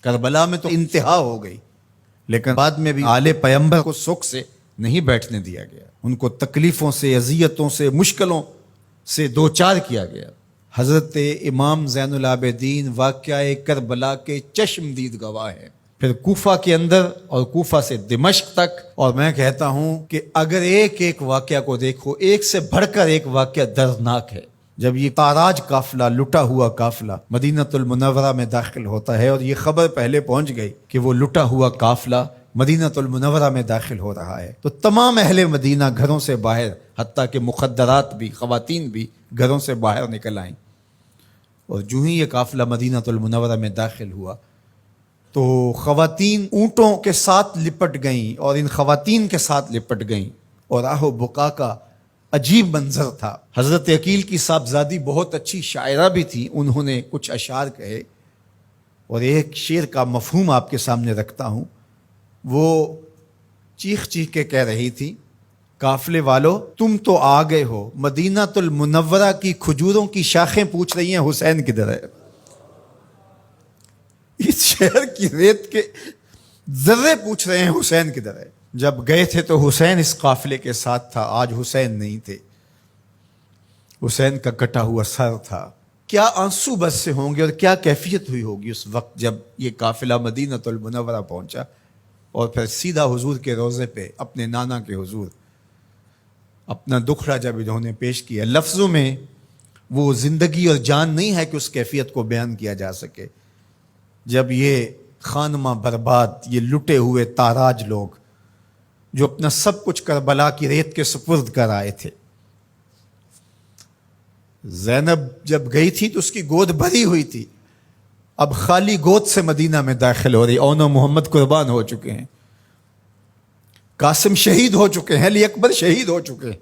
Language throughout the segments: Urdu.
کربلا میں تو انتہا ہو گئی، لیکن بعد میں بھی آل پیمبر کو سکھ سے نہیں بیٹھنے دیا گیا، ان کو تکلیفوں سے، اذیتوں سے، مشکلوں سے دوچار کیا گیا۔ حضرت امام زین العابدین واقعہ کربلا کے چشمدید گواہ ہیں۔ پھر کوفہ کے اندر اور کوفہ سے دمشق تک، اور میں کہتا ہوں کہ اگر ایک ایک واقعہ کو دیکھو، ایک سے بڑھ کر ایک واقعہ دردناک ہے۔ جب یہ تاراج قافلہ، لٹا ہوا قافلہ مدینۃ المنورہ میں داخل ہوتا ہے، اور یہ خبر پہلے پہنچ گئی کہ وہ لٹا ہوا قافلہ مدینۃ المنورہ میں داخل ہو رہا ہے، تو تمام اہل مدینہ گھروں سے باہر، حتیٰ کہ مخدرات بھی، خواتین بھی گھروں سے باہر نکل آئیں۔ اور جو ہی یہ قافلہ مدینۃ المنورہ میں داخل ہوا تو خواتین اونٹوں کے ساتھ لپٹ گئیں، اور ان خواتین کے ساتھ لپٹ گئیں، اور آہ و بکا کا عجیب منظر تھا۔ حضرت عقیل کی صاحبزادی بہت اچھی شاعرہ بھی تھی، انہوں نے کچھ اشعار کہے، اور ایک شعر کا مفہوم آپ کے سامنے رکھتا ہوں۔ وہ چیخ چیخ کے کہہ رہی تھی، قافلے والو تم تو آ گئے ہو، مدینۃ المنورہ کی کھجوروں کی شاخیں پوچھ رہی ہیں حسین کدھر ہے۔ اس شہر کی ریت کے ذرے پوچھ رہے ہیں حسین کدھر ہے۔ جب گئے تھے تو حسین اس قافلے کے ساتھ تھا، آج حسین نہیں تھے، حسین کا کٹا ہوا سر تھا۔ کیا آنسو بس سے ہوں گے اور کیا کیفیت ہوئی ہوگی اس وقت جب یہ قافلہ مدینۃ المنورہ پہنچا، اور پھر سیدھا حضور کے روضے پہ، اپنے نانا کے حضور، اپنا دکھڑا جب انہوں نے پیش کیا۔ لفظوں میں وہ زندگی اور جان نہیں ہے کہ اس کیفیت کو بیان کیا جا سکے۔ جب یہ خانمہ برباد، یہ لٹے ہوئے تاراج لوگ جو اپنا سب کچھ کربلا کی ریت کے سپرد کر آئے تھے، زینب جب گئی تھی تو اس کی گود بھری ہوئی تھی، اب خالی گود سے مدینہ میں داخل ہو رہی۔ اون و محمد قربان ہو چکے ہیں، قاسم شہید ہو چکے ہیں، علی اکبر شہید ہو چکے ہیں،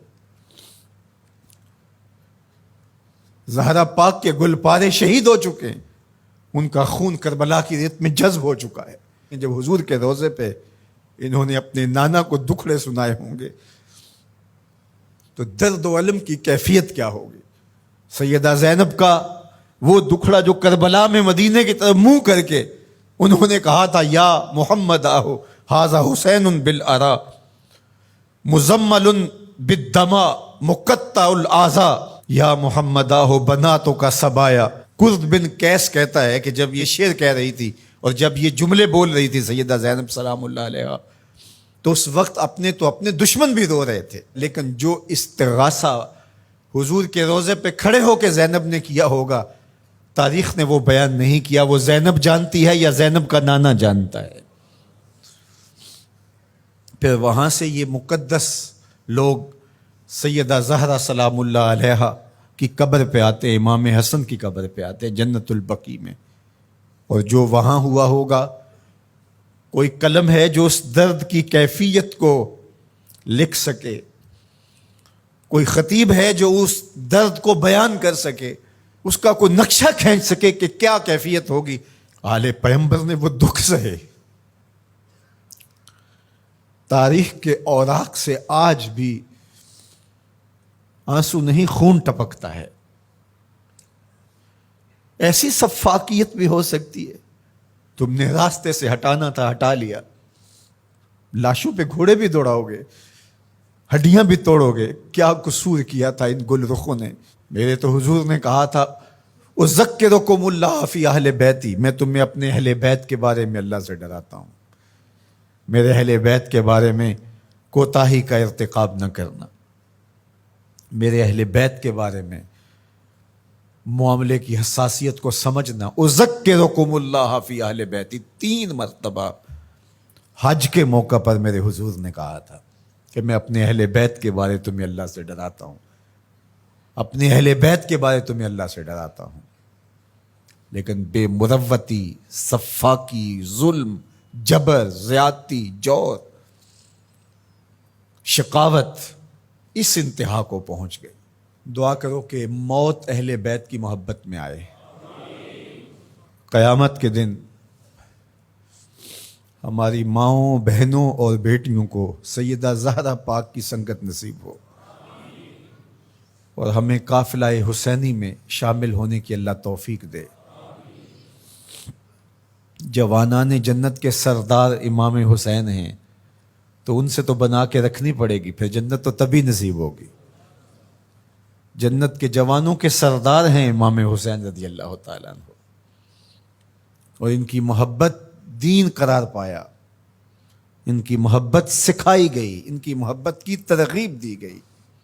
زہرا پاک کے گل پارے شہید ہو چکے ہیں، ان کا خون کربلا کی ریت میں جذب ہو چکا ہے۔ جب حضور کے روضے پہ انہوں نے اپنے نانا کو دکھڑے سنائے ہوں گے تو درد و علم کی کیفیت کیا ہوگی۔ سیدہ زینب کا وہ دکھڑا جو کربلا میں مدینے کی طرف منہ کر کے انہوں نے کہا تھا، یا محمد آہو ھذا حسین بالعرا مزمل بالدماء مقطع الاعضاء، یا محمد آہو بناتوں کا سبایا۔ کرد بن قیس کہتا ہے کہ جب یہ شعر کہہ رہی تھی اور جب یہ جملے بول رہی تھی سیدہ زینب سلام اللہ علیہا، تو اس وقت اپنے دشمن بھی رو رہے تھے، لیکن جو استغاثہ حضور کے روضے پہ کھڑے ہو کے زینب نے کیا ہوگا، تاریخ نے وہ بیان نہیں کیا۔ وہ زینب جانتی ہے یا زینب کا نانا جانتا ہے۔ پھر وہاں سے یہ مقدس لوگ سیدہ زہرا سلام اللہ علیہا کی قبر پہ آتے، امام حسن کی قبر پہ آتے جنت البقیع میں، اور جو وہاں ہوا ہوگا، کوئی قلم ہے جو اس درد کی کیفیت کو لکھ سکے، کوئی خطیب ہے جو اس درد کو بیان کر سکے، اس کا کوئی نقشہ کھینچ سکے کہ کیا کیفیت ہوگی۔ آل پیغمبر نے وہ دکھ سہے، تاریخ کے اوراق سے آج بھی آنسو نہیں خون ٹپکتا ہے۔ ایسی سفاکیت بھی ہو سکتی ہے، تم نے راستے سے ہٹانا تھا ہٹا لیا، لاشوں پہ گھوڑے بھی دوڑاؤ گے، ہڈیاں بھی توڑو گے، کیا قصور کیا تھا ان گل رخوں نے۔ میرے تو حضور نے کہا تھا، اذکرکم اللہ فی اہل بیتی، میں تمہیں اپنے اہل بیت کے بارے میں اللہ سے ڈراتا ہوں، میرے اہل بیت کے بارے میں کوتاہی کا ارتکاب نہ کرنا، میرے اہل بیت کے بارے میں معاملے کی حساسیت کو سمجھنا۔ اذکرکم اللہ فی اہل بیتی 3 مرتبہ حج کے موقع پر میرے حضور نے کہا تھا کہ میں اپنے اہل بیت کے بارے تمہیں اللہ سے ڈراتا ہوں، اپنے اہل بیت کے بارے تمہیں اللہ سے ڈراتا ہوں۔ لیکن بے مروتی، سفاکی، ظلم، جبر، زیادتی، جور، شقاوت اس انتہا کو پہنچ گئے۔ دعا کرو کہ موت اہل بیت کی محبت میں آئے، قیامت کے دن ہماری ماؤں، بہنوں اور بیٹیوں کو سیدہ زہرا پاک کی سنگت نصیب ہو، اور ہمیں قافلہ حسینی میں شامل ہونے کی اللہ توفیق دے۔ جوانان جنت کے سردار امام حسین ہیں، تو ان سے تو بنا کے رکھنی پڑے گی، پھر جنت تو تبھی نصیب ہوگی۔ جنت کے جوانوں کے سردار ہیں امام حسین رضی اللہ تعالیٰ عنہ، اور ان کی محبت دین قرار پایا، ان کی محبت سکھائی گئی، ان کی محبت کی ترغیب دی گئی۔